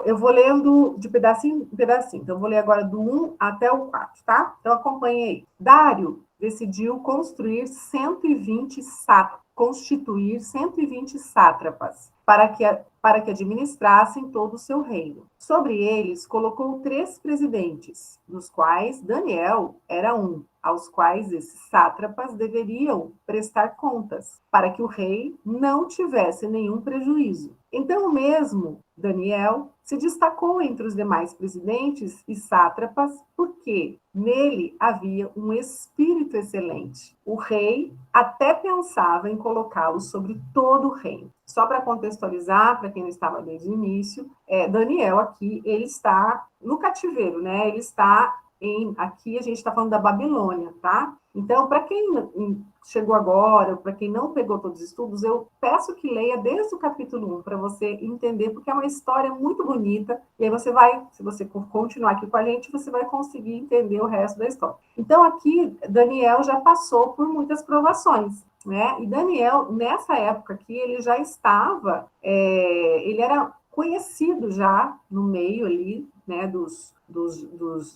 eu vou lendo de pedacinho em pedacinho. Então, eu vou ler agora do 1 até o 4, tá? Então, acompanhe aí. Dário decidiu constituir 120 sátrapas para que administrassem todo o seu reino. Sobre eles, colocou 3 presidentes, dos quais Daniel era um, aos quais esses sátrapas deveriam prestar contas, para que o rei não tivesse nenhum prejuízo. Então, mesmo Daniel se destacou entre os demais presidentes e sátrapas porque nele havia um espírito excelente. O rei até pensava em colocá-lo sobre todo o reino. Só para contextualizar, para quem não estava desde o início, Daniel aqui, ele está no cativeiro, né? Ele está aqui a gente está falando da Babilônia, tá? Então, para quem chegou agora, para quem não pegou todos os estudos, eu peço que leia desde o capítulo 1 para você entender, porque é uma história muito bonita, e aí você vai, se você continuar aqui com a gente, você vai conseguir entender o resto da história. Então, aqui, Daniel já passou por muitas provações, né? E Daniel, nessa época aqui, ele já estava, ele era conhecido já no meio ali, né, dos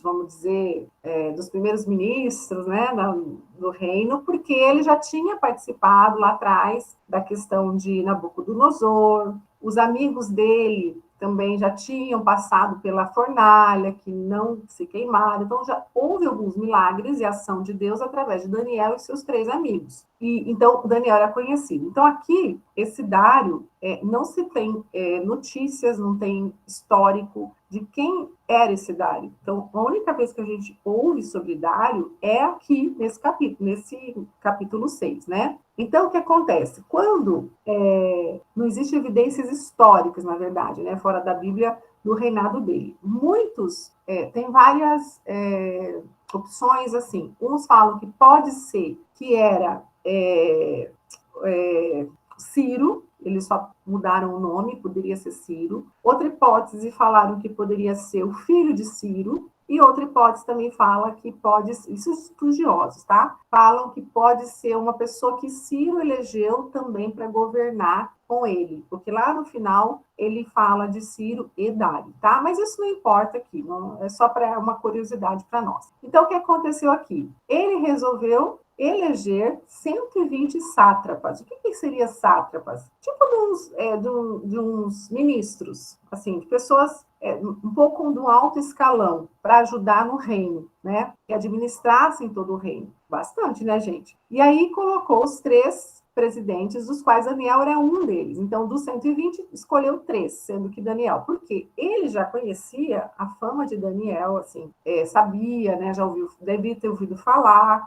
vamos dizer, dos primeiros ministros, né, do reino, porque ele já tinha participado lá atrás da questão de Nabucodonosor, os amigos dele também já tinham passado pela fornalha, que não se queimaram, então já houve alguns milagres e ação de Deus através de Daniel e seus 3 amigos. E então Daniel era conhecido. Então aqui, esse Dário, não se tem notícias, não tem histórico de quem era esse Dário. Então, a única vez que a gente ouve sobre Dário é aqui nesse capítulo 6, né? Então, o que acontece? Quando não existem evidências históricas, na verdade, né, fora da Bíblia, do reinado dele. Muitos têm várias opções, assim. Uns falam que pode ser que era Ciro, eles só mudaram o nome, poderia ser Ciro. Outra hipótese falaram que poderia ser o filho de Ciro. E outra hipótese também fala que pode, isso estudiosos, tá? Falam que pode ser uma pessoa que Ciro elegeu também para governar com ele, porque lá no final ele fala de Ciro e Dário, tá? Mas isso não importa aqui, não, é só para uma curiosidade para nós. Então, o que aconteceu aqui? Ele resolveu eleger 120 sátrapas. O que seria sátrapas? Tipo de uns ministros, assim, de pessoas um pouco de um alto escalão para ajudar no reino, né? Que administrassem todo o reino. Bastante, né, gente? E aí colocou os 3 presidentes, dos quais Daniel era um deles. Então, dos 120, escolheu 3, sendo que Daniel, porque ele já conhecia a fama de Daniel, assim, sabia, né, devia ter ouvido falar,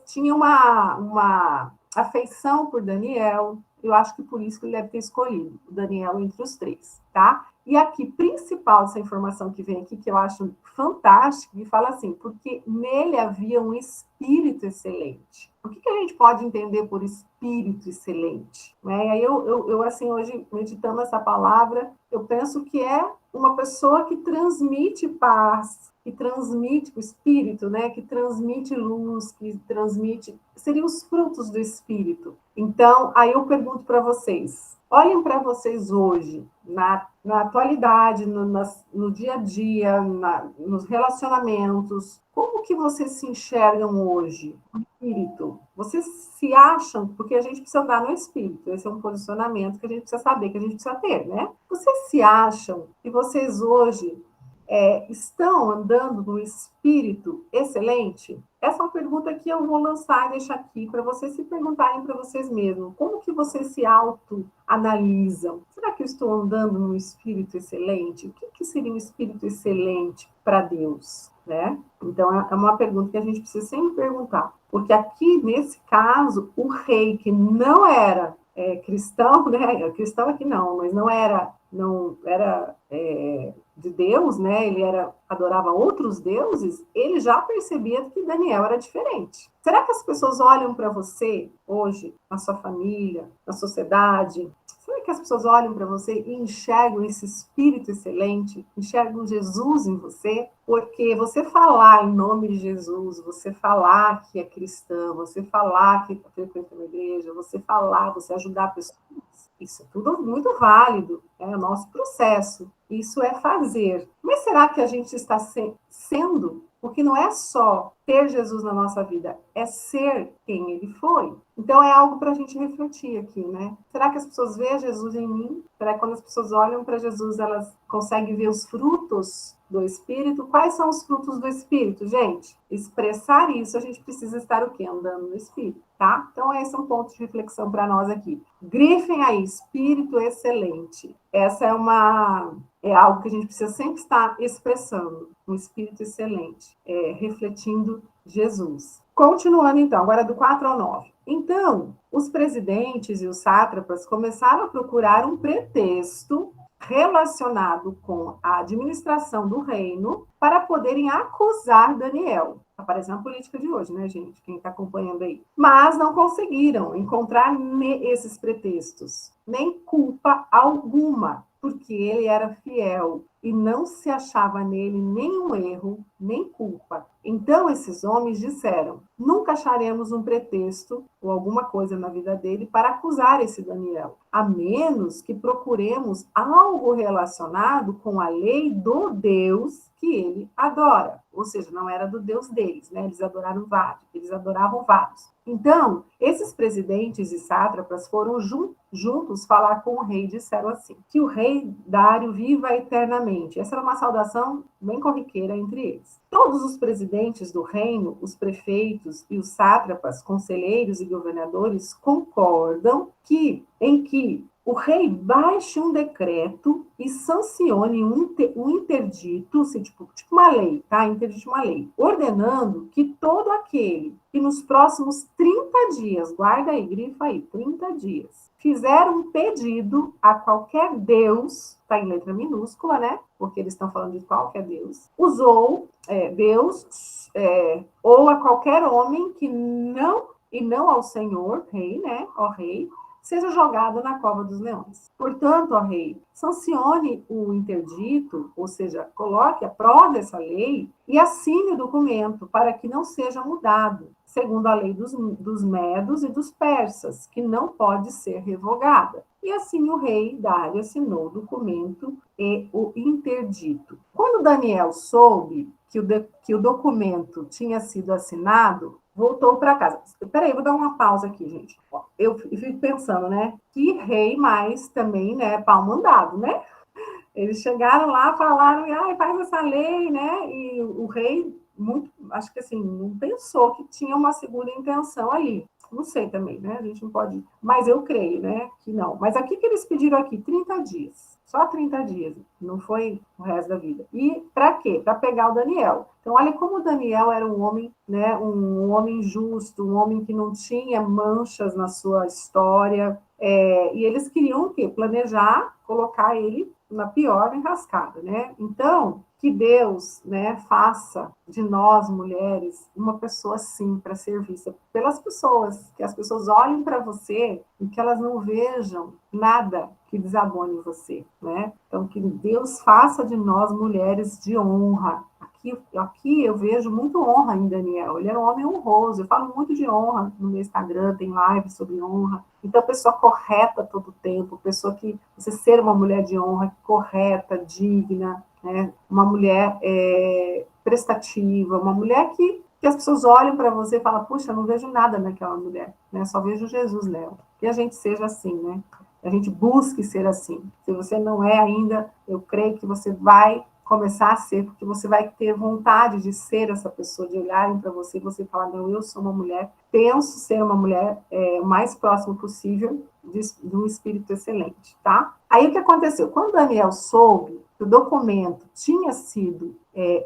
tinha uma afeição por Daniel. Eu acho que por isso que ele deve ter escolhido o Daniel entre os 3, tá? E aqui, principal dessa informação que vem aqui, que eu acho fantástico, e fala assim, porque nele havia um espírito excelente. O que a gente pode entender por espírito excelente? E aí eu assim, hoje, meditando essa palavra, eu penso que é uma pessoa que transmite paz, que transmite o espírito, né? Que transmite luz, que transmite... Seriam os frutos do espírito. Então, aí eu pergunto para vocês, olhem para vocês hoje, na atualidade, no dia a dia, nos relacionamentos, como que vocês se enxergam hoje? O espírito. Vocês se acham, porque a gente precisa andar no espírito, esse é um posicionamento que a gente precisa saber, que a gente precisa ter, né? Vocês se acham que vocês hoje estão andando no espírito excelente? Essa é uma pergunta que eu vou lançar e deixar aqui para vocês se perguntarem para vocês mesmos. Como que vocês se autoanalisam? Será que eu estou andando no espírito excelente? O que seria um espírito excelente para Deus, né? Então, é uma pergunta que a gente precisa sempre perguntar. Porque aqui, nesse caso, o rei que não era cristão, né? Cristão aqui não, mas não era de Deus, né? Ele adorava outros deuses, ele já percebia que Daniel era diferente. Será que as pessoas olham para você hoje, na sua família, na sociedade? Será que as pessoas olham para você e enxergam esse espírito excelente? Enxergam Jesus em você? Porque você falar em nome de Jesus, você falar que é cristão, você falar que frequenta uma igreja, você ajudar pessoas, Isso é tudo muito válido, é o nosso processo. Isso é fazer. Mas será que a gente está sendo? Porque não é só ter Jesus na nossa vida, é ser quem ele foi. Então é algo para a gente refletir aqui, né? Será que as pessoas veem Jesus em mim? Será que quando as pessoas olham para Jesus, elas conseguem ver os frutos do Espírito? Quais são os frutos do Espírito, gente? Expressar isso, a gente precisa estar o quê? Andando no Espírito, tá? Então esse é um ponto de reflexão para nós aqui. Grifem aí, Espírito excelente. Essa é algo que a gente precisa sempre estar expressando, um espírito excelente, refletindo Jesus. Continuando então, agora do 4 ao 9. Então, os presidentes e os sátrapas começaram a procurar um pretexto relacionado com a administração do reino para poderem acusar Daniel. Está parecendo a política de hoje, né, gente? Quem está acompanhando aí. Mas não conseguiram encontrar esses pretextos, nem culpa alguma, porque ele era fiel e não se achava nele nenhum erro, nem culpa. Então esses homens disseram: nunca acharemos um pretexto ou alguma coisa na vida dele para acusar esse Daniel, a menos que procuremos algo relacionado com a lei do Deus que ele adora. Ou seja, não era do Deus deles, né? Eles adoravam vários. Então, esses presidentes e sátrapas foram juntos falar com o rei e disseram assim: que o rei Dário viva eternamente. Essa era uma saudação bem corriqueira entre eles. Todos os presidentes do reino, os prefeitos e os sátrapas, conselheiros e governadores concordam em que o rei baixe um decreto e sancione um interdito, assim, tipo uma lei, tá? Interdito uma lei, ordenando que todo aquele que nos próximos 30 dias, guarda aí, grifa aí, 30 dias, fizer um pedido a qualquer Deus, tá em letra minúscula, né? Porque eles estão falando de qualquer Deus, Deus, ou a qualquer homem que não ao Senhor, rei, né? Ó rei, seja jogado na cova dos leões. Portanto, ó rei, sancione o interdito, ou seja, aprove essa lei e assine o documento para que não seja mudado, segundo a lei dos medos e dos persas, que não pode ser revogada. E assim o rei Dário assinou o documento e o interdito. Quando Daniel soube que o documento tinha sido assinado, voltou para casa. Peraí, vou dar uma pausa aqui, gente. Eu fico pensando, né? Que rei mais também, né? Pau mandado, né? Eles chegaram lá, falaram, faz essa lei, né? E o rei, muito, acho que assim, não pensou que tinha uma segunda intenção ali. Não sei também, né? A gente não pode. Mas eu creio, né? Que não. Mas aqui que eles pediram aqui, 30 dias. Só 30 dias. Não foi o resto da vida. E para quê? Para pegar o Daniel. Então, olha como o Daniel era um homem, né? Um homem justo, um homem que não tinha manchas na sua história. E eles queriam o quê? Planejar, colocar ele na pior enrascada, né? Então, que Deus, né, faça de nós, mulheres, uma pessoa assim para ser vista pelas pessoas, que as pessoas olhem para você e que elas não vejam nada que desabone você, né? Então, que Deus faça de nós mulheres de honra. Aqui eu vejo muito honra em Daniel. Ele era um homem honroso. Eu falo muito de honra no meu Instagram, tem live sobre honra. Então, pessoa correta todo o tempo, pessoa que você ser uma mulher de honra, correta, digna, né? Uma mulher prestativa, uma mulher que as pessoas olham para você e falam: puxa, não vejo nada naquela mulher, né? Só vejo Jesus nela. Que a gente seja assim, né? A gente busque ser assim. Se você não é ainda, eu creio que você vai começar a ser, porque você vai ter vontade de ser essa pessoa, de olharem para você e você falar: não, eu sou uma mulher, penso ser uma mulher o mais próximo possível de um espírito excelente, tá? Aí o que aconteceu? Quando Daniel soube que o documento tinha sido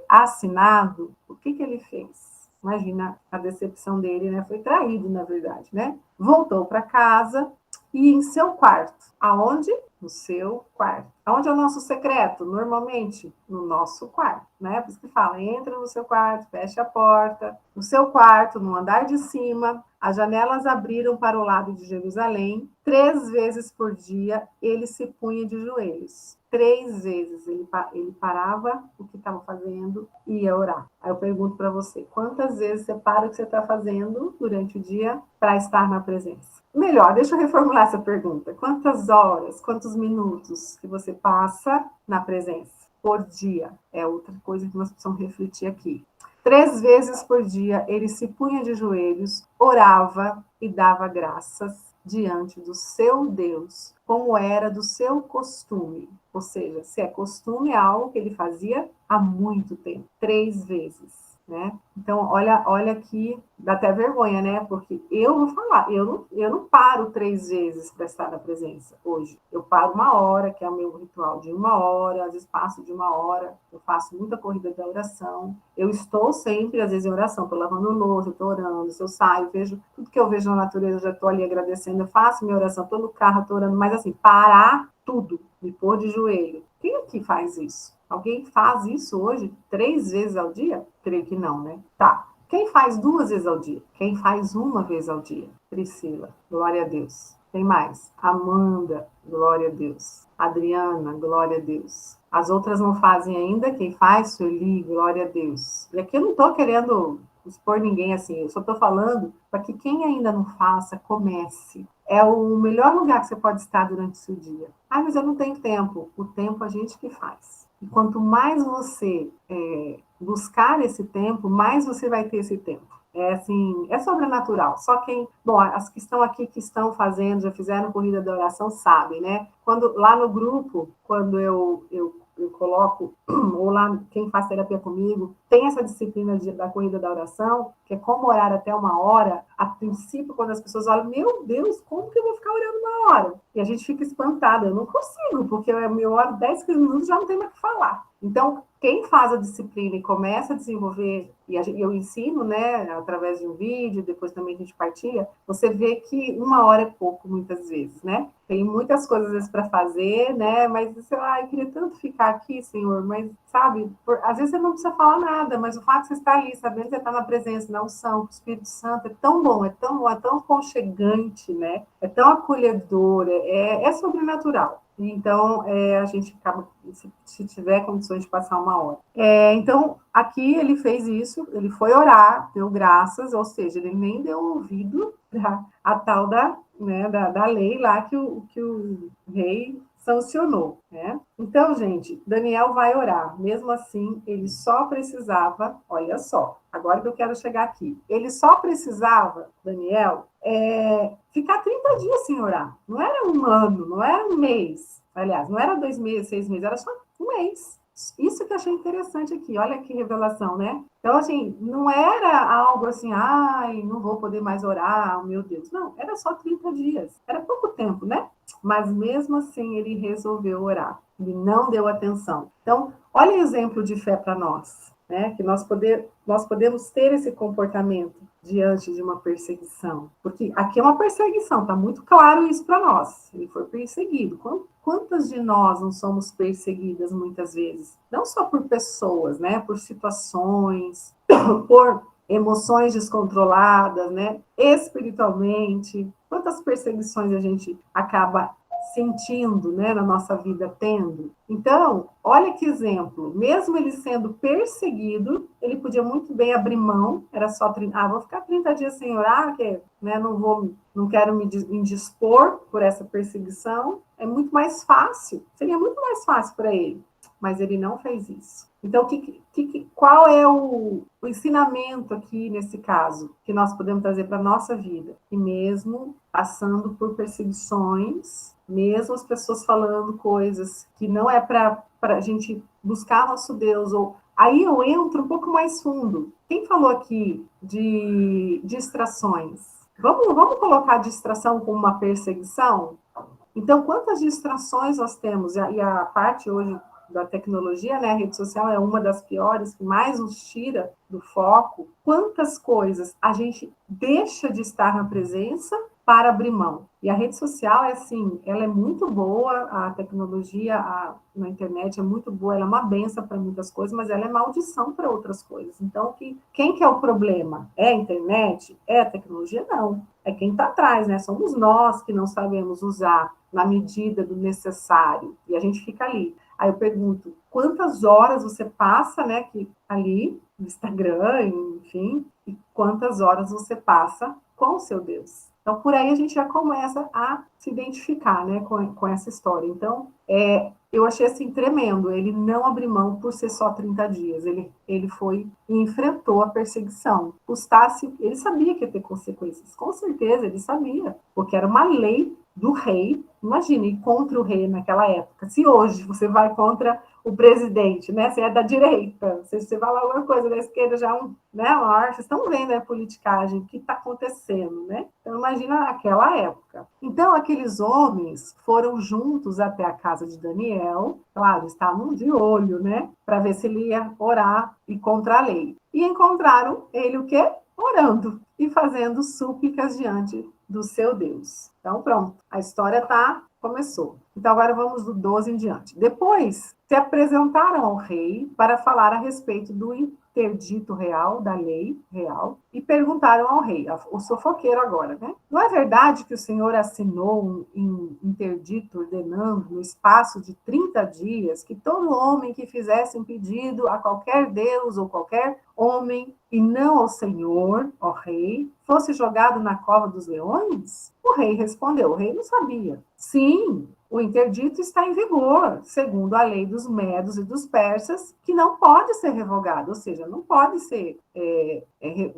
assinado, o que ele fez? Imagina a decepção dele, né? Foi traído, na verdade, né? Voltou para casa e em seu quarto. Aonde? No seu quarto. Aonde é o nosso secreto? Normalmente, no nosso quarto, né? Por isso que fala, entra no seu quarto, fecha a porta. No seu quarto, no andar de cima, as janelas abriram para o lado de Jerusalém. 3 vezes por dia, ele se punha de joelhos. 3 vezes ele parava o que estava fazendo e ia orar. Aí eu pergunto para você, quantas vezes você para o que você está fazendo durante o dia para estar na presença? melhor, deixa eu reformular essa pergunta. Quantas horas, quantos minutos que você passa na presença por dia? É outra coisa que nós precisamos refletir aqui. 3 vezes por dia ele se punha de joelhos, orava e dava graças diante do seu Deus, como era do seu costume. Ou seja, se é costume, é algo que ele fazia há muito tempo. 3 vezes. Né? Então, olha aqui, dá até vergonha, né? Porque eu vou falar, eu não paro 3 vezes para estar na presença hoje. Eu paro 1 hora, que é o meu ritual de 1 hora, às vezes passo de 1 hora, eu faço muita corrida da oração. Eu estou sempre, às vezes, em oração, estou lavando louça, estou orando, se eu saio, vejo tudo que eu vejo na natureza, eu já estou ali agradecendo, eu faço minha oração, estou no carro, estou orando, mas assim, parar tudo, me pôr de joelho. Quem aqui faz isso? Alguém faz isso hoje 3 vezes ao dia? Creio que não, né? Tá. Quem faz 2 vezes ao dia? Quem faz 1 vez ao dia? Priscila, glória a Deus. Tem mais? Amanda, glória a Deus. Adriana, glória a Deus. As outras não fazem ainda, quem faz? Sueli, glória a Deus. E aqui eu não estou querendo expor ninguém assim, eu só estou falando para que quem ainda não faça, comece. É o melhor lugar que você pode estar durante o seu dia. Ah, mas eu não tenho tempo. O tempo a gente que faz. E quanto mais você buscar esse tempo, mais você vai ter esse tempo. É assim, é sobrenatural. Só quem, bom, as que estão aqui, que estão fazendo, já fizeram corrida da oração, sabem, né? Quando lá no grupo, quando eu coloco, ou lá quem faz terapia comigo, tem essa disciplina da corrida da oração, que é como orar até 1 hora. A princípio, quando as pessoas olham, meu Deus, como que eu vou ficar orando 1 hora? E a gente fica espantada, eu não consigo, porque eu oro 10, 15 minutos já não tem mais o que falar. Então, quem faz a disciplina e começa a desenvolver, e eu ensino, né, através de um vídeo, depois também a gente partilha, você vê que 1 hora é pouco, muitas vezes, né? Tem muitas coisas para fazer, né? Mas você, eu queria tanto ficar aqui, Senhor, mas, sabe, às vezes você não precisa falar nada, mas o fato de você estar ali, sabendo que você está na presença, na unção, o Espírito Santo, é tão bom, é tão aconchegante, né? É tão acolhedor, é sobrenatural. Então, a gente acaba, se tiver condições de passar 1 hora. Então, aqui ele fez isso, ele foi orar, deu graças, ou seja, ele nem deu ouvido para a tal da lei lá que o rei sancionou, né? Então, gente, Daniel vai orar. Mesmo assim, ele só precisava, olha só, agora que eu quero chegar aqui, ele só precisava, Daniel, ficar 30 dias sem orar. Não era 1 ano, não era 1 mês. Aliás, não era 2 meses, 6 meses, era só 1 mês. Isso que eu achei interessante aqui, olha que revelação, né? Então, assim, não era algo assim, ai, não vou poder mais orar, meu Deus. Não, era só 30 dias. Era pouco tempo, né? Mas mesmo assim, ele resolveu orar. Ele não deu atenção. Então, olha o exemplo de fé para nós, né? Que nós podemos ter esse comportamento diante de uma perseguição. Porque aqui é uma perseguição, tá muito claro isso para nós. Ele foi perseguido. Quantas de nós não somos perseguidas muitas vezes? Não só por pessoas, né? Por situações, por emoções descontroladas, né? Espiritualmente. Quantas perseguições a gente acaba sentindo, né, na nossa vida, tendo. Então, olha que exemplo, mesmo ele sendo perseguido, ele podia muito bem abrir mão, era só, vou ficar 30 dias sem orar, que, né, não quero me indispor por essa perseguição, é muito mais fácil, seria muito mais fácil para ele, mas ele não fez isso. Então, qual é o ensinamento aqui, nesse caso, que nós podemos trazer para a nossa vida? Que mesmo passando por perseguições, mesmo as pessoas falando coisas que não é para a gente buscar nosso Deus, ou aí eu entro um pouco mais fundo. Quem falou aqui de distrações? Vamos colocar a distração como uma perseguição? Então, quantas distrações nós temos? E a parte hoje da tecnologia, né, a rede social é uma das piores, que mais nos tira do foco. Quantas coisas a gente deixa de estar na presença para abrir mão? E a rede social é assim, ela é muito boa, a tecnologia na internet é muito boa, ela é uma benção para muitas coisas, mas ela é maldição para outras coisas. Então, quem que é o problema? É a internet? É a tecnologia? Não. É quem está atrás, né? Somos nós que não sabemos usar na medida do necessário. E a gente fica ali. Aí eu pergunto, quantas horas você passa, né, ali no Instagram, enfim, e quantas horas você passa com o seu Deus? Então, por aí a gente já começa a se identificar, né, com essa história. Então, eu achei assim tremendo. Ele não abriu mão por ser só 30 dias. Ele foi e enfrentou a perseguição. Custasse, ele sabia que ia ter consequências. Com certeza, ele sabia, porque era uma lei do rei. Imagine, contra o rei naquela época. Se hoje você vai contra o presidente, né? Você é da direita, você vai lá alguma coisa da esquerda, já né? Vocês estão vendo a politicagem, o que está acontecendo, né? Então, imagina aquela época. Então, aqueles homens foram juntos até a casa de Daniel, claro, estavam de olho, né? Para ver se ele ia orar e contra a lei. E encontraram ele o quê? Orando e fazendo súplicas diante do seu Deus. Então, pronto, a história começou. Então, agora vamos do 12 em diante. Depois, se apresentaram ao rei para falar a respeito do interdito real, da lei real, e perguntaram ao rei, o fofoqueiro agora, né? Não é verdade que o senhor assinou um interdito ordenando, no espaço de 30 dias, que todo homem que fizesse um pedido a qualquer deus ou qualquer homem, e não ao senhor, ó rei, fosse jogado na cova dos leões? O rei respondeu, o rei não sabia. Sim, o interdito está em vigor, segundo a lei dos medos e dos persas, que não pode ser revogada, ou seja, não pode ser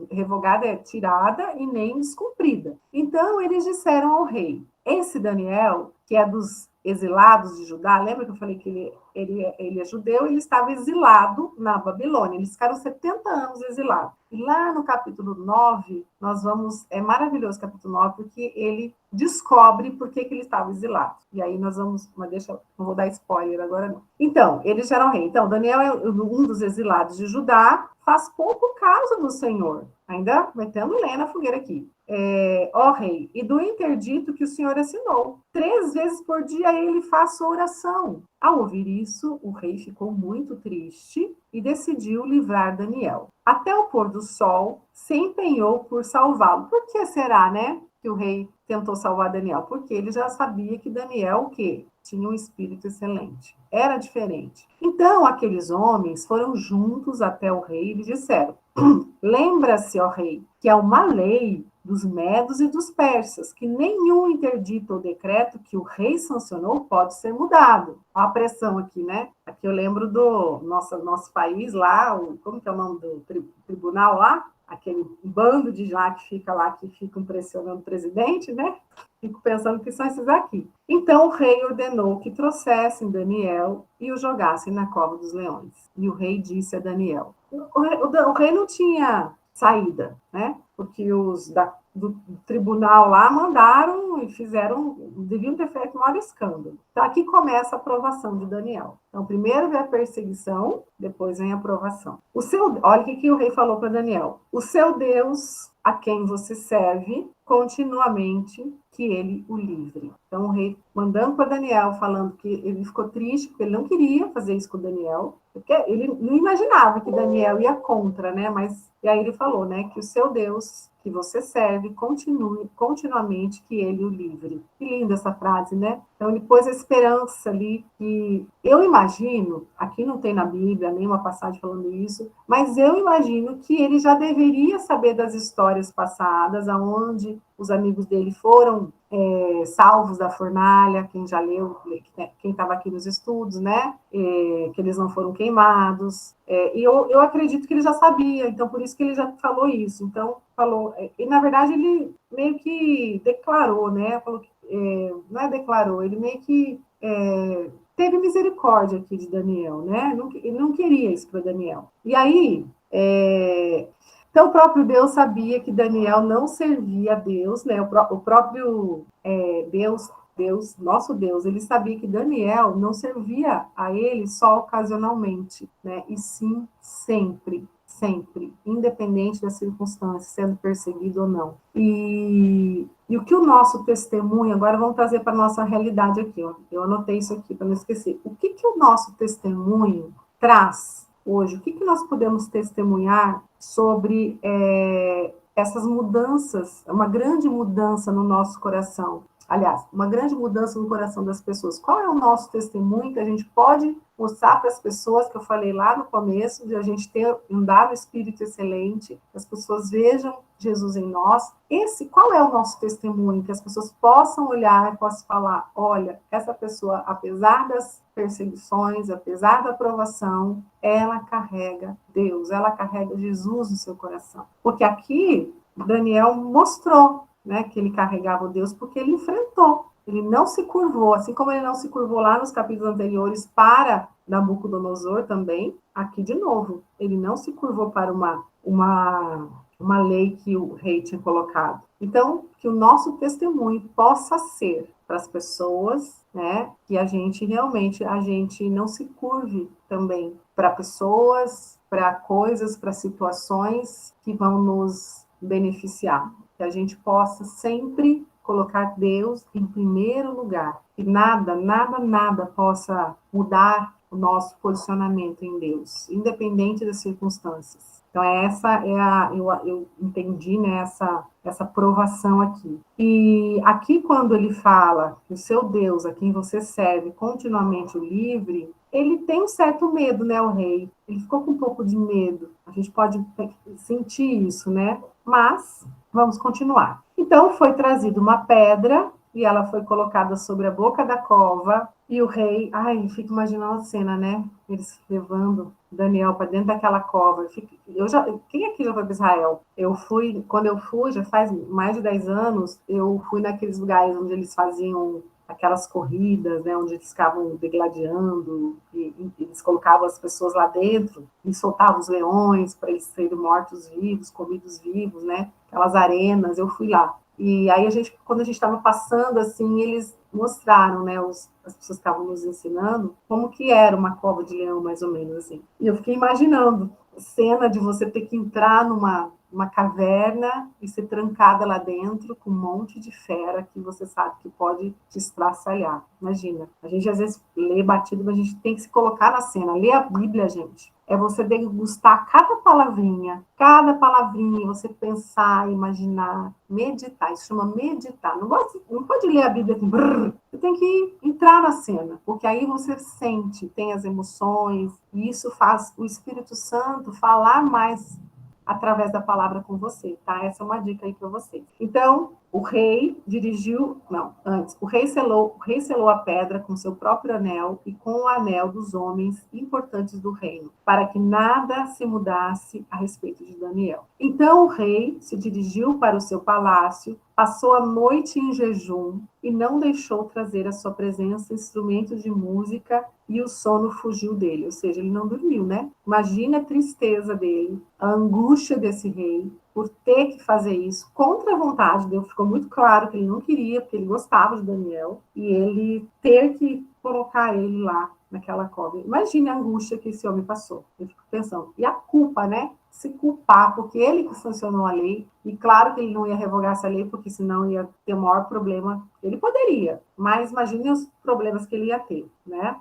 revogada, tirada e nem descumprida. Então, eles disseram ao rei, esse Daniel, que é dos exilados de Judá, lembra que eu falei que ele é judeu, ele estava exilado na Babilônia, eles ficaram 70 anos exilados. E lá no capítulo 9, nós vamos, é maravilhoso o capítulo 9, porque ele descobre por que ele estava exilado. E aí nós vamos, mas não vou dar spoiler agora não. Então, eles eram rei. Então, Daniel é um dos exilados de Judá, faz pouco caso do Senhor. Ainda metendo lenha na fogueira aqui. Ó rei, e do interdito que o Senhor assinou. 3 vezes por dia ele faz sua oração. Ao ouvir isso, o rei ficou muito triste e decidiu livrar Daniel. Até o pôr do sol, se empenhou por salvá-lo. Por que será, né, que o rei tentou salvar Daniel? Porque ele já sabia que Daniel, o quê? Tinha um espírito excelente. Era diferente. Então, aqueles homens foram juntos até o rei e lhe disseram, lembra-se, ó rei, que é uma lei dos medos e dos persas, que nenhum interdito ou decreto que o rei sancionou pode ser mudado. Olha a pressão aqui, né? Aqui eu lembro do nosso país lá, como que é o nome do tribunal lá? Aquele bando de já que fica lá, que ficam pressionando o presidente, né? Fico pensando que são esses aqui. Então o rei ordenou que trouxessem Daniel e o jogassem na cova dos leões. E o rei disse a Daniel, o rei não tinha saída, né? Porque os do tribunal lá mandaram e deviam ter feito o maior escândalo. Então, aqui começa a aprovação de Daniel. Então, primeiro vem a perseguição, depois vem a aprovação. Olha o que o rei falou para Daniel. O seu Deus, a quem você serve, continuamente, que ele o livre. Então, o rei mandando para Daniel, falando que ele ficou triste, porque ele não queria fazer isso com Daniel, porque ele não imaginava que Daniel ia contra, né? Mas, e aí ele falou, né, que o seu Deus, que você serve, continuamente, que ele o livre. Que linda essa frase, né? Então, ele pôs a esperança ali, que eu imagino, aqui não tem na Bíblia nenhuma passagem falando isso, mas eu imagino que ele já deveria saber das histórias passadas, aonde os amigos dele foram salvos da fornalha, quem já leu, quem estava aqui nos estudos, né? Que eles não foram queimados. E eu acredito que ele já sabia, então por isso que ele já falou isso. Então, falou. E na verdade ele meio que declarou, né? Falou que, não é declarou, ele meio que teve misericórdia aqui de Daniel, né? Ele não queria isso para Daniel. E aí, então, o próprio Deus sabia que Daniel não servia a Deus, né? O próprio Deus, nosso Deus, ele sabia que Daniel não servia a ele só ocasionalmente, né? E sim sempre, sempre, independente das circunstâncias, sendo perseguido ou não. E o que o nosso testemunho, agora vamos trazer para a nossa realidade aqui, ó. Eu anotei isso aqui para não esquecer. O que o nosso testemunho traz hoje? O que nós podemos testemunhar sobre essas mudanças, uma grande mudança no nosso coração? aliás, uma grande mudança no coração das pessoas. Qual é o nosso testemunho que a gente pode mostrar para as pessoas, que eu falei lá no começo, de a gente ter um dado espírito excelente, que as pessoas vejam Jesus em nós. Qual é o nosso testemunho? Que as pessoas possam olhar e possam falar, olha, essa pessoa, apesar das perseguições, apesar da provação, ela carrega Deus, ela carrega Jesus no seu coração. Porque aqui, Daniel mostrou, né, que ele carregava o Deus porque ele enfrentou. Ele não se curvou, assim como ele não se curvou lá nos capítulos anteriores para Nabucodonosor também, aqui de novo, ele não se curvou para uma lei que o rei tinha colocado. Então, que o nosso testemunho possa ser para as pessoas, né, que a gente não se curve também para pessoas, para coisas, para situações que vão nos beneficiar. Que a gente possa sempre colocar Deus em primeiro lugar. Que nada, nada, nada possa mudar o nosso posicionamento em Deus, independente das circunstâncias. Então, eu entendi, né, essa provação aqui. E aqui, quando ele fala que o seu Deus, a quem você serve, continuamente o livre, ele tem um certo medo, né, o rei? Ele ficou com um pouco de medo. A gente pode sentir isso, né? Mas vamos continuar. Então foi trazida uma pedra e ela foi colocada sobre a boca da cova. E o rei, ai, fico imaginando a cena, né? Eles levando Daniel para dentro daquela cova. Quem aqui já foi para Israel? Quando eu fui, já faz mais de 10 anos, eu fui naqueles lugares onde eles faziam aquelas corridas, né, onde eles ficavam degladiando, e eles colocavam as pessoas lá dentro e soltavam os leões para eles serem mortos-vivos, comidos vivos, né? Aquelas arenas, eu fui lá. E aí quando a gente estava passando, assim, eles mostraram, né, as pessoas que estavam nos ensinando, como que era uma cova de leão, mais ou menos, assim. E eu fiquei imaginando a cena de você ter que entrar numa caverna e ser trancada lá dentro com um monte de fera que você sabe que pode te estraçalhar. Imagina, a gente às vezes lê batido, mas a gente tem que se colocar na cena. Lê a Bíblia, gente. É você degustar cada palavrinha, você pensar, imaginar, meditar. Isso chama meditar. Não pode ler a Bíblia assim, brrr. Você tem que entrar na cena, porque aí você sente, tem as emoções, e isso faz o Espírito Santo falar mais através da palavra com você, tá? Essa é uma dica aí para você. Então, o rei selou a pedra com seu próprio anel e com o anel dos homens importantes do reino, para que nada se mudasse a respeito de Daniel. Então o rei se dirigiu para o seu palácio, passou a noite em jejum e não deixou trazer à sua presença instrumentos de música, e o sono fugiu dele, ou seja, ele não dormiu, né? Imagina a tristeza dele, a angústia desse rei por ter que fazer isso contra a vontade dele. Ficou muito claro que ele não queria, porque ele gostava de Daniel, e ele ter que colocar ele lá naquela cova. Imagine a angústia que esse homem passou. Eu fico pensando. E a culpa, né? Se culpar, porque ele que sancionou a lei, e claro que ele não ia revogar essa lei, porque senão ia ter o maior problema. Ele poderia, mas imagine os problemas que ele ia ter, né?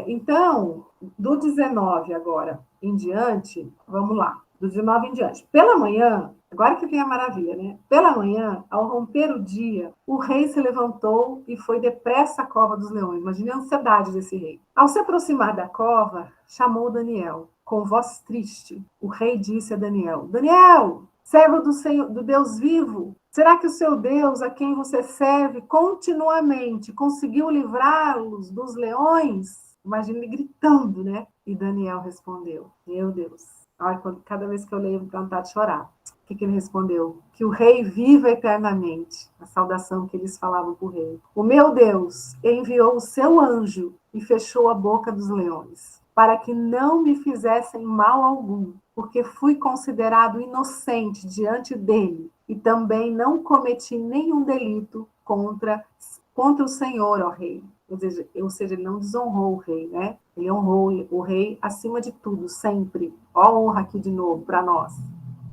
Então, do 19 agora em diante, vamos lá, do 19 em diante. Pela manhã, agora que vem a maravilha, né? Pela manhã, ao romper o dia, o rei se levantou e foi depressa à cova dos leões. Imagine a ansiedade desse rei. Ao se aproximar da cova, chamou Daniel. Com voz triste, o rei disse a Daniel: Daniel, servo do Senhor, do Deus vivo, será que o seu Deus, a quem você serve continuamente, conseguiu livrá-los dos leões? Imagina ele gritando, né? E Daniel respondeu: Meu Deus. Ai, cada vez que eu leio, eu tenho vontade de chorar. O que ele respondeu? Que o rei viva eternamente. A saudação que eles falavam para o rei. O meu Deus enviou o seu anjo e fechou a boca dos leões, para que não me fizessem mal algum, porque fui considerado inocente diante dele, e também não cometi nenhum delito contra o Senhor, ó rei. Ou seja, ele não desonrou o rei, né? Ele honrou o rei acima de tudo, sempre. Ó, honra aqui de novo para nós.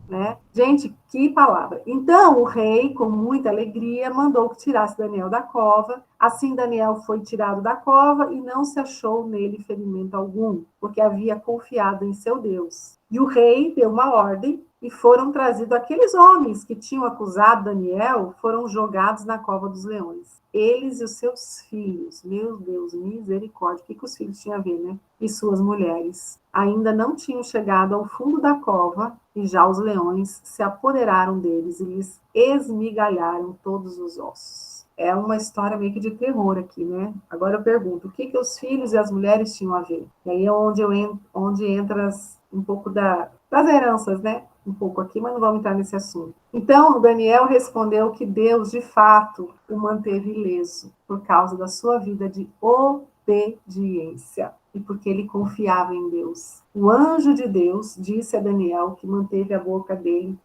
Né? Gente, que palavra. Então o rei, com muita alegria, mandou que tirasse Daniel da cova. Assim Daniel foi tirado da cova e não se achou nele ferimento algum, porque havia confiado em seu Deus. E o rei deu uma ordem e foram trazidos aqueles homens que tinham acusado Daniel, foram jogados na cova dos leões. Eles e os seus filhos, meu Deus, misericórdia, o que os filhos tinham a ver, né? E suas mulheres ainda não tinham chegado ao fundo da cova e já os leões se apoderaram deles e lhes esmigalharam todos os ossos. É uma história meio que de terror aqui, né? Agora eu pergunto, o que os filhos e as mulheres tinham a ver? E aí é onde entra um pouco das heranças, né? Um pouco aqui, mas não vamos entrar nesse assunto. Então, Daniel respondeu que Deus, de fato, o manteve ileso por causa da sua vida de obediência e porque ele confiava em Deus. O anjo de Deus disse a Daniel que manteve a boca dele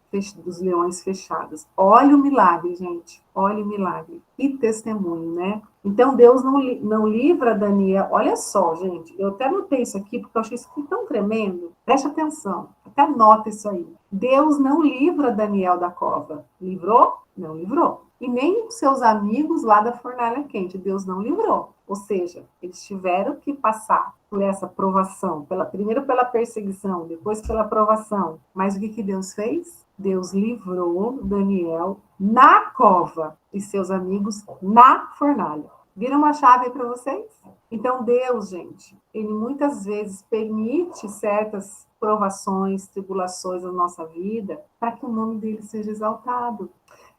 dos leões fechadas. Olha o milagre, gente. Olha o milagre. E testemunho, né? Então, Deus não livra Daniel. Olha só, gente. Eu até notei isso aqui, porque eu achei isso aqui tão tremendo. Preste atenção. Até anota isso aí. Deus não livra Daniel da cova. Livrou? Não livrou. E nem seus amigos lá da fornalha quente. Deus não livrou. Ou seja, eles tiveram que passar por essa provação. Primeiro pela perseguição, depois pela provação. Mas o que Deus fez? Deus livrou Daniel na cova e seus amigos na fornalha. Viram uma chave aí para vocês? Então, Deus, gente, ele muitas vezes permite certas provações, tribulações na nossa vida para que o nome dele seja exaltado.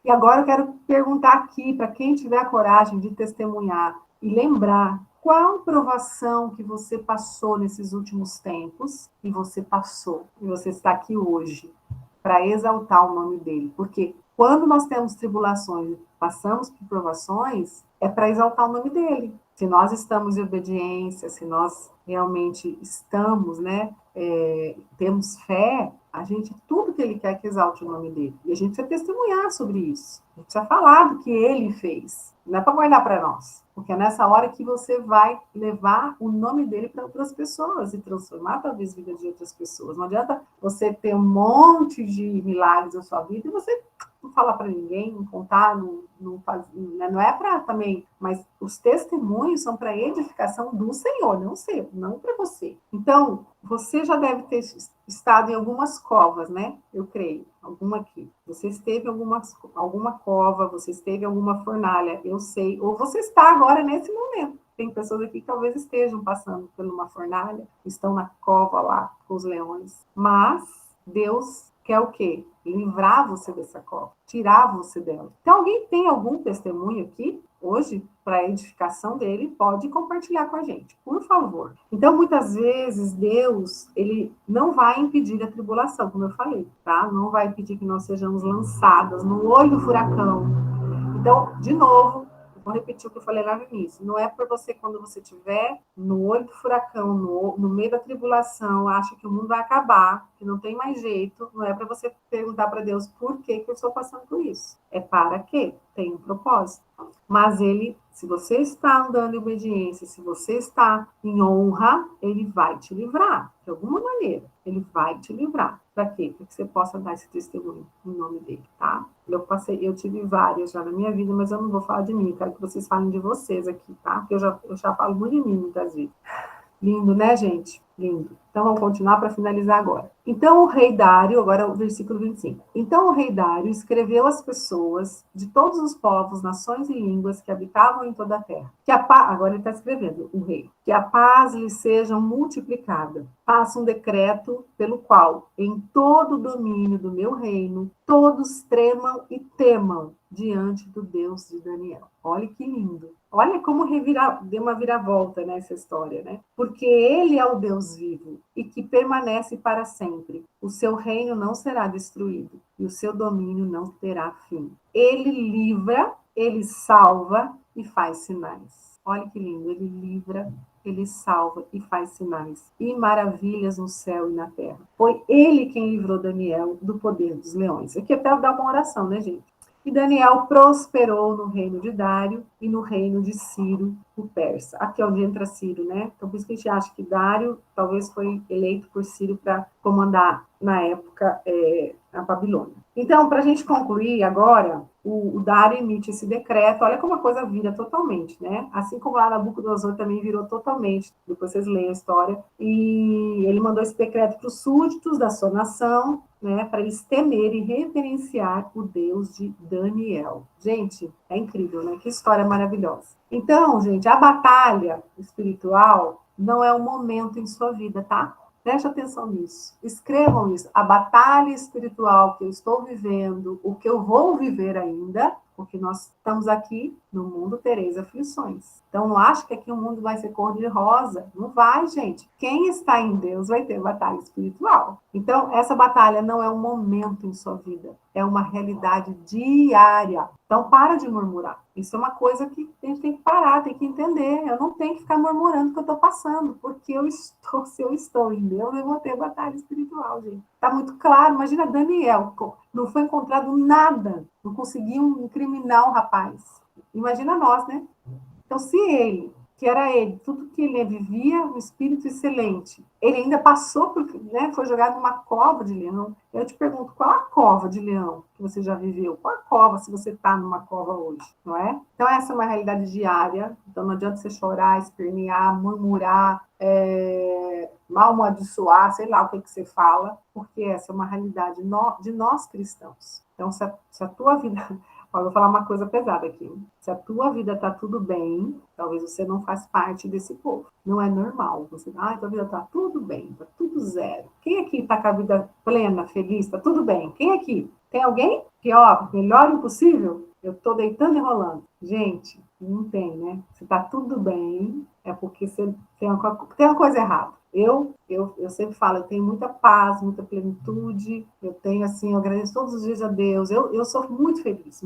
E agora eu quero perguntar aqui, para quem tiver a coragem de testemunhar e lembrar qual provação que você passou nesses últimos tempos e você passou, e você está aqui hoje para exaltar o nome dele. Porque quando nós temos tribulações, passamos por provações, é para exaltar o nome dele. Se nós estamos em obediência, se nós realmente estamos, né, temos fé, a gente, tudo que ele quer que exalte o nome dele. E a gente precisa testemunhar sobre isso. A gente precisa falar do que ele fez. Não é para guardar para nós. Porque é nessa hora que você vai levar o nome dele para outras pessoas e transformar talvez a vida de outras pessoas. Não adianta você ter um monte de milagres na sua vida e você não falar para ninguém, não contar, não é para também, mas os testemunhos são para edificação do Senhor, não seu, não para você. Então, você já deve ter estado em algumas covas, né? Eu creio, alguma aqui. Você esteve em alguma cova, você esteve em alguma fornalha, eu sei, ou você está agora nesse momento. Tem pessoas aqui que talvez estejam passando por uma fornalha, estão na cova lá com os leões, mas Deus quer o quê? Livrar você dessa cova, tirar você dela. Então, alguém tem algum testemunho aqui hoje para a edificação dele? Pode compartilhar com a gente, por favor. Então, muitas vezes, Deus, ele não vai impedir a tribulação, como eu falei, tá? Não vai impedir que nós sejamos lançadas no olho do furacão. Então, de novo, vou repetir o que eu falei lá no início. Não é por você, quando você estiver no olho do furacão, no meio da tribulação, acha que o mundo vai acabar, que não tem mais jeito. Não é para você perguntar para Deus por que eu estou passando por isso. É para quê? Tem um propósito. Mas ele, se você está andando em obediência, se você está em honra, ele vai te livrar. De alguma maneira, ele vai te livrar. Para quê? Para que você possa dar esse testemunho em nome dele, tá? Eu tive várias já na minha vida, mas eu não vou falar de mim. Eu quero que vocês falem de vocês aqui, tá? Porque eu já falo muito de mim muitas vezes. Lindo, né, gente? Lindo. Então, vamos continuar para finalizar agora. Então, o rei Dário, agora o versículo 25. Então, o rei Dário escreveu às pessoas de todos os povos, nações e línguas que habitavam em toda a terra. Agora ele está escrevendo, o rei. Que a paz lhe seja multiplicada. Faça um decreto pelo qual, em todo o domínio do meu reino, todos tremam e temam diante do Deus de Daniel. Olha que lindo. Olha como deu uma viravolta nessa história, né? Porque ele é o Deus vivo e que permanece para sempre. O seu reino não será destruído e o seu domínio não terá fim. Ele livra, ele salva e faz sinais. Olha que lindo, ele livra, ele salva e faz sinais e maravilhas no céu e na terra. Foi ele quem livrou Daniel do poder dos leões. Aqui até dá uma oração, né, gente? E Daniel prosperou no reino de Dário e no reino de Ciro, o persa. Aqui é onde entra Ciro, né? Então, por isso que a gente acha que Dário talvez foi eleito por Ciro para comandar, na época, a Babilônia. Então, para a gente concluir agora, o Dário emite esse decreto, olha como a coisa vira totalmente, né? Assim como lá Nabucodonosor também virou totalmente, depois vocês leem a história, e ele mandou esse decreto para os súditos da sua nação, né, para eles temerem e reverenciar o Deus de Daniel. Gente, é incrível, né? Que história maravilhosa. Então, gente, a batalha espiritual não é um momento em sua vida, tá? Preste atenção nisso. Escrevam isso. A batalha espiritual que eu estou vivendo, o que eu vou viver ainda, porque nós estamos aqui no mundo, tereis aflições. Então, não acho que aqui o mundo vai ser cor de rosa. Não vai, gente. Quem está em Deus vai ter batalha espiritual. Então, essa batalha não é um momento em sua vida. É uma realidade diária. Então, para de murmurar. Isso é uma coisa que a gente tem que parar, tem que entender. Eu não tenho que ficar murmurando o que eu estou passando, porque se eu estou em Deus, eu vou ter batalha espiritual, gente. Está muito claro. Imagina Daniel, não foi encontrado nada, não conseguiam incriminar o rapaz. Imagina nós, né? Então, se ele, que era ele, tudo que ele vivia, um espírito excelente, ele ainda passou por, né, foi jogado numa cova de leão. Eu te pergunto, qual a cova de leão que você já viveu? Qual a cova se você está numa cova hoje, não é? Então, essa é uma realidade diária. Então, não adianta você chorar, espernear, murmurar, maldiçoar, sei lá o que você fala, porque essa é uma realidade de nós cristãos. Então, se a tua vida... Eu vou falar uma coisa pesada aqui. Se a tua vida está tudo bem, talvez você não faz parte desse povo. Não é normal. Você, tua vida está tudo bem, está tudo zero. Quem aqui está com a vida plena, feliz, está tudo bem? Quem aqui? Tem alguém que, melhor impossível? Eu estou deitando e rolando. Gente, não tem, né? Se está tudo bem, é porque você tem uma coisa errada. Eu sempre falo, eu tenho muita paz, muita plenitude, eu tenho, assim, eu agradeço todos os dias a Deus, eu sou muito feliz,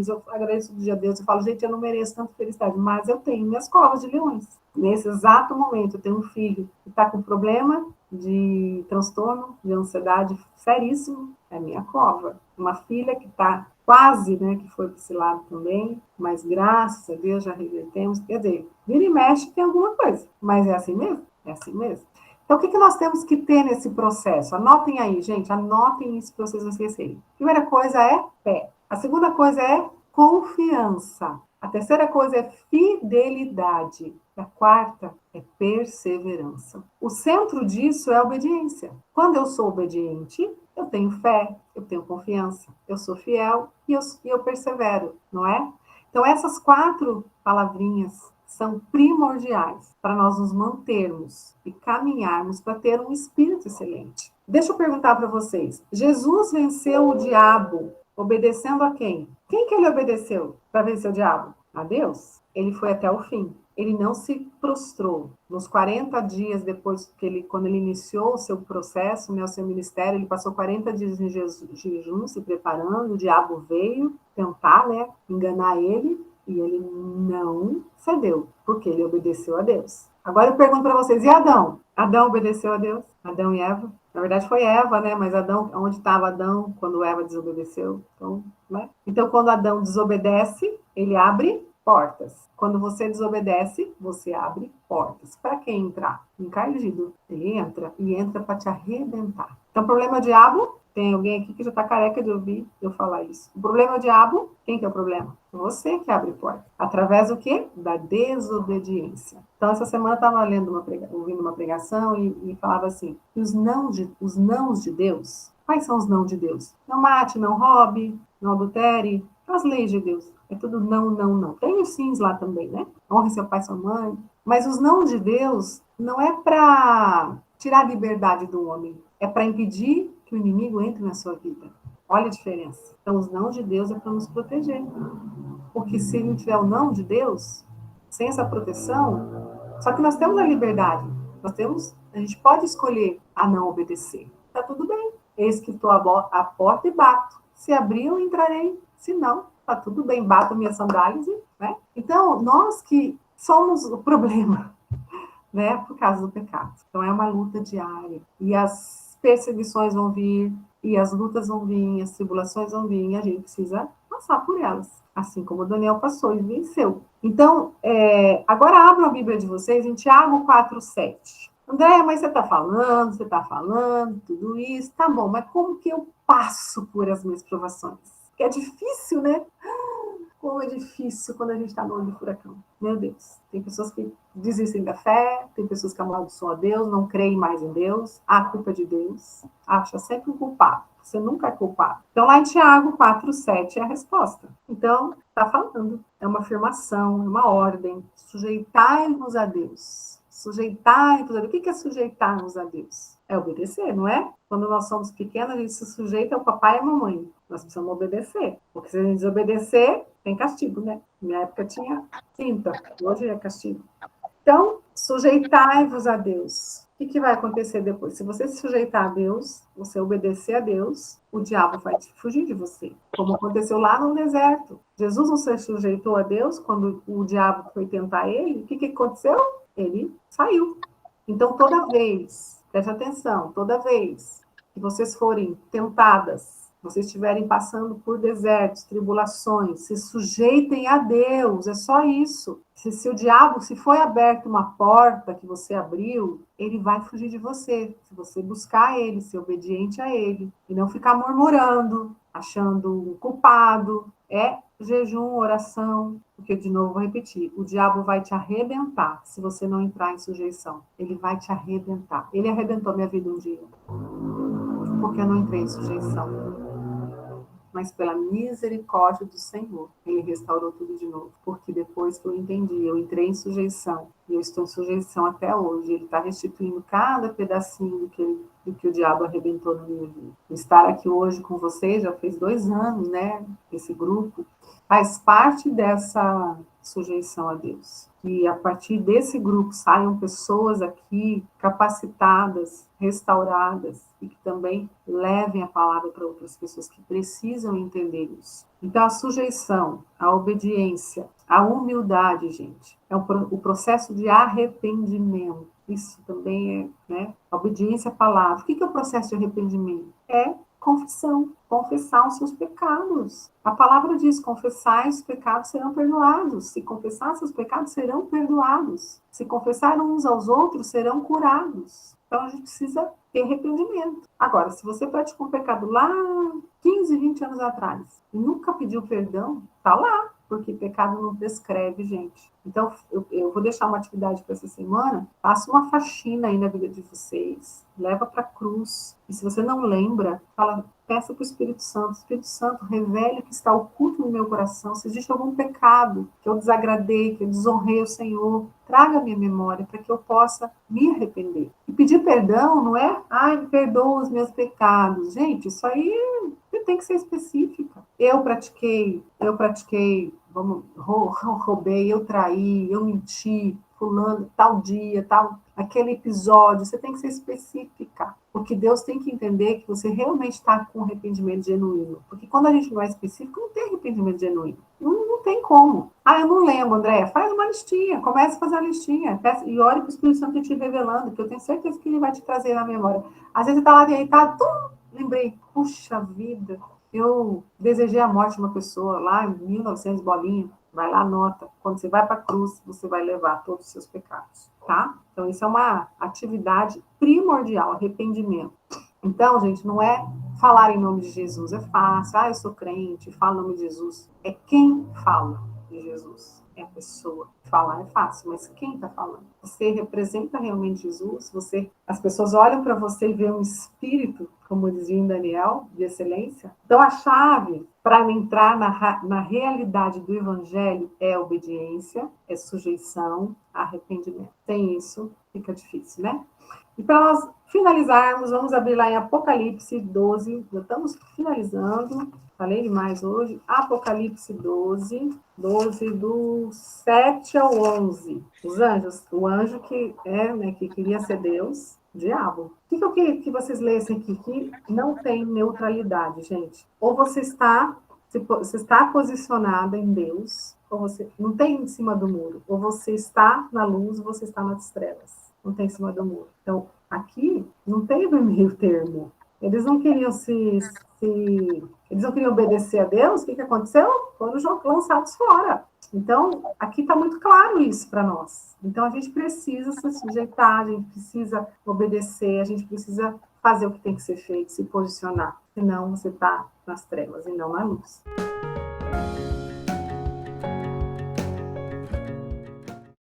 eu agradeço todo dia a Deus, eu falo, gente, eu não mereço tanta felicidade, mas eu tenho minhas covas de leões. Nesse exato momento, eu tenho um filho que está com problema de transtorno, de ansiedade seríssimo, é a minha cova. Uma filha que está quase, né, que foi para esse lado também, mas graças a Deus já revertemos, quer dizer, vira e mexe tem alguma coisa, mas é assim mesmo. É assim mesmo? Então, o que nós temos que ter nesse processo? Anotem aí, gente, anotem isso para vocês não esquecerem. A primeira coisa é fé. A segunda coisa é confiança. A terceira coisa é fidelidade. E a quarta é perseverança. O centro disso é a obediência. Quando eu sou obediente, eu tenho fé, eu tenho confiança, eu sou fiel e eu persevero, não é? Então, essas 4 palavrinhas são primordiais para nós nos mantermos e caminharmos para ter um espírito excelente. Deixa eu perguntar para vocês: Jesus venceu o diabo obedecendo a quem? Quem que ele obedeceu para vencer o diabo? A Deus. Ele foi até o fim. Ele não se prostrou. Nos 40 dias depois quando ele iniciou o seu processo, né, o seu ministério, ele passou 40 dias em jejum, se preparando. O diabo veio tentar, né, enganar ele. E ele não cedeu, porque ele obedeceu a Deus. Agora eu pergunto para vocês, e Adão? Adão obedeceu a Deus? Adão e Eva? Na verdade foi Eva, né? Mas Adão, onde estava Adão quando Eva desobedeceu? Então, né? Então, quando Adão desobedece, ele abre portas. Quando você desobedece, você abre portas. Para quem entrar? Encardido. Ele entra e entra para te arrebentar. Então, o problema é o diabo. Tem alguém aqui que já está careca de ouvir eu falar isso. O problema é o diabo. Quem que é o problema? Você que abre porta. Através do quê? Da desobediência. Então, essa semana eu estava ouvindo uma pregação e falava assim, que os nãos de Deus, quais são os não de Deus? Não mate, não roube, não adultere, as leis de Deus. É tudo não, não, não. Tem os sims lá também, né? Honre seu pai e sua mãe. Mas os não de Deus não é para tirar a liberdade do homem. É para impedir que o inimigo entre na sua vida. Olha a diferença. Então, os não de Deus é para nos proteger. Porque se não tiver o não de Deus, sem essa proteção, só que nós temos a liberdade. A gente pode escolher a não obedecer. Tá tudo bem. Eis que estou à porta e bato. Se abrir, eu entrarei. Se não, tá tudo bem. Bato minhas sandálias, né? Então, nós que somos o problema, né? Por causa do pecado. Então, é uma luta diária. E as perseguições vão vir, e as lutas vão vir, as tribulações vão vir, e a gente precisa passar por elas. Assim como Daniel passou e venceu. Então, agora abram a Bíblia de vocês em Tiago 4:7. André, mas você está falando tudo isso, tá bom, mas como que eu passo por as minhas provações? Que é difícil, né? Como é difícil quando a gente está no olho do furacão. Meu Deus. Tem pessoas que desistem da fé, tem pessoas que amaldiçoam a Deus, não creem mais em Deus, a culpa é de Deus, acha sempre um culpado. Você nunca é culpado. Então, lá em Tiago 4,7 é a resposta. Então, está falando. É uma afirmação, é uma ordem. Sujeitai-vos a Deus. Sujeitai-vos a Deus. O que é sujeitar-nos a Deus? É obedecer, não é? Quando nós somos pequenos, a gente se sujeita ao papai e à mamãe. Nós precisamos obedecer. Porque se a gente desobedecer, tem castigo, né? Na minha época tinha cinta, hoje é castigo. Então, sujeitai-vos a Deus. O que vai acontecer depois? Se você se sujeitar a Deus, você obedecer a Deus, o diabo vai fugir de você. Como aconteceu lá no deserto. Jesus não se sujeitou a Deus quando o diabo foi tentar ele. O que aconteceu? Ele saiu. Então, toda vez, preste atenção, toda vez que vocês forem tentadas, vocês estiverem passando por desertos, tribulações, se sujeitem a Deus, é só isso. Se o diabo, se foi aberta uma porta que você abriu, ele vai fugir de você. Se você buscar ele, ser obediente a ele, e não ficar murmurando, achando um culpado, é jejum, oração, porque de novo vou repetir, o diabo vai te arrebentar se você não entrar em sujeição. Ele vai te arrebentar. Ele arrebentou minha vida um dia, porque eu não entrei em sujeição. Mas pela misericórdia do Senhor, ele restaurou tudo de novo. Porque depois que eu entendi, eu entrei em sujeição, e eu estou em sujeição até hoje. Ele está restituindo cada pedacinho do que o diabo arrebentou na minha vida. Estar aqui hoje com vocês, já fez 2 anos, né? Esse grupo faz parte dessa sujeição a Deus. Que a partir desse grupo saiam pessoas aqui capacitadas, restauradas, e que também levem a palavra para outras pessoas que precisam entender isso. Então, a sujeição, a obediência, a humildade, gente, é o processo de arrependimento. Isso também é, né? A obediência à palavra. O que é o processo de arrependimento? É confissão, confessar os seus pecados. A palavra diz: confessar os pecados serão perdoados. Se confessar seus pecados serão perdoados. Se confessar uns aos outros serão curados. Então a gente precisa ter arrependimento. Agora, se você praticou um pecado lá 15, 20 anos atrás e nunca pediu perdão, tá lá, porque pecado não prescreve, gente. Então, eu vou deixar uma atividade para essa semana. Faça uma faxina aí na vida de vocês. Leva para a cruz. E se você não lembra, peça para o Espírito Santo. Espírito Santo, revele o que está oculto no meu coração. Se existe algum pecado que eu desagradei, que eu desonrei o Senhor, traga a minha memória para que eu possa me arrepender. E pedir perdão não é, ai, perdoa os meus pecados. Gente, isso aí tem que ser específica. Eu pratiquei, roubei, eu traí, eu menti, fulano, tal dia, tal, aquele episódio. Você tem que ser específica. Porque Deus tem que entender que você realmente está com arrependimento genuíno. Porque quando a gente não é específico, não tem arrependimento genuíno. Não tem como. Ah, eu não lembro, André. Faz uma listinha. Comece a fazer a listinha. E ore para o Espírito Santo te revelando, que eu tenho certeza que ele vai te trazer na memória. Às vezes você está lá deitado, lembrei, puxa vida, eu desejei a morte de uma pessoa lá em 1900 bolinha. Vai lá, anota. Quando você vai para a cruz, você vai levar todos os seus pecados, tá? Então, isso é uma atividade primordial, arrependimento. Então, gente, não é falar em nome de Jesus, é fácil. Ah, eu sou crente, falo em nome de Jesus. É quem fala de Jesus. É a pessoa. Falar é fácil, mas quem está falando? Você representa realmente Jesus? As pessoas olham para você e veem um espírito, como dizia em Daniel, de excelência. Então, a chave para entrar na realidade do evangelho é obediência, é sujeição, arrependimento. Sem isso, fica difícil, né? E para nós finalizarmos, vamos abrir lá em Apocalipse 12. Já estamos finalizando. Falei demais hoje. Apocalipse 12, 12 do 7 ao 11. Os anjos, o anjo que que queria ser Deus, diabo. O que eu queria que vocês lessem aqui? Que não tem neutralidade, gente. Ou você está posicionada em Deus, ou você não tem em cima do muro. Ou você está na luz, ou você está nas trevas. Não tem em cima do muro. Então, aqui não tem meio termo. Eles não queriam eles não queriam obedecer a Deus. O que aconteceu? Foram lançados fora. Então, aqui está muito claro isso para nós. Então, a gente precisa se sujeitar, a gente precisa obedecer, a gente precisa fazer o que tem que ser feito, se posicionar. Senão, você está nas trevas e não na luz.